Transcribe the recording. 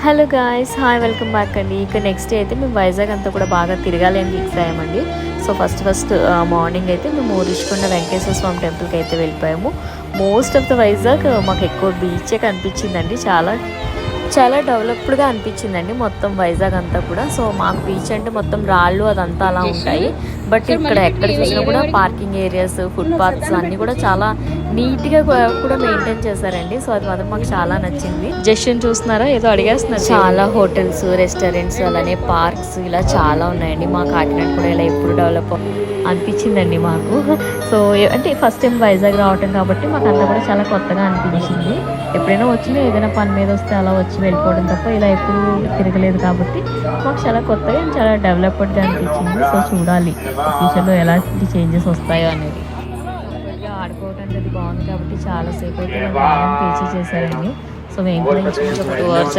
Hello guys, hi, welcome back అండి. ఇక next day అయితే మేము వైజాగ్ అంతా కూడా బాగా తిరగాలి అని ఫిక్స్ అయ్యామండి. సో ఫస్ట్ మార్నింగ్ అయితే మేము రిషికొండ వెంకటేశ్వర స్వామి టెంపుల్కి అయితే వెళ్ళిపోయాము. మోస్ట్ ఆఫ్ ద వైజాగ్ మాకు ఎక్కువ బీచే కనిపించిందండి. చాలా చాలా డెవలప్డ్గా అనిపించిందండి మొత్తం వైజాగ్ అంతా కూడా. సో మాకు బీచ్ అంటే మొత్తం రాళ్ళు అదంతా అలా ఉంటాయి. బట్ ఇక్కడ ఎక్కడ చూసినా కూడా పార్కింగ్ ఏరియాస్, ఫుట్ పాత్స్ అన్నీ కూడా చాలా నీట్గా కూడా మెయింటైన్ చేశారండి. సో అది మాత్రం మాకు చాలా నచ్చింది. జస్ట్ చూస్తున్నారా, ఏదో అడిగేస్తున్నారు. చాలా హోటల్స్, రెస్టారెంట్స్, అలానే పార్క్స్ ఇలా చాలా ఉన్నాయండి. మా కాకినాడ కూడా ఇలా ఎప్పుడు డెవలప్ అనిపించిందండి మాకు. సో అంటే ఫస్ట్ టైం వైజాగ్ రావటం కాబట్టి మాకు అంతా కూడా చాలా కొత్తగా అనిపించింది. ఎప్పుడైనా వచ్చినా ఏదైనా పని మీద వస్తే అలా వచ్చి వెళ్ళిపోవడం తప్ప ఇలా ఎప్పుడు తిరగలేదు కాబట్టి మాకు చాలా కొత్తగా చాలా డెవలప్డ్గా అనిపించింది. సో చూడాలి ఫ్యూచర్లో ఎలాంటి చేంజెస్ వస్తాయో అనేది. ఆడుకోవడం అనేది బాగుంది కాబట్టి చాలాసేపు అయితే పేచీ చేశారండి. సో మేము కూడా 2 hours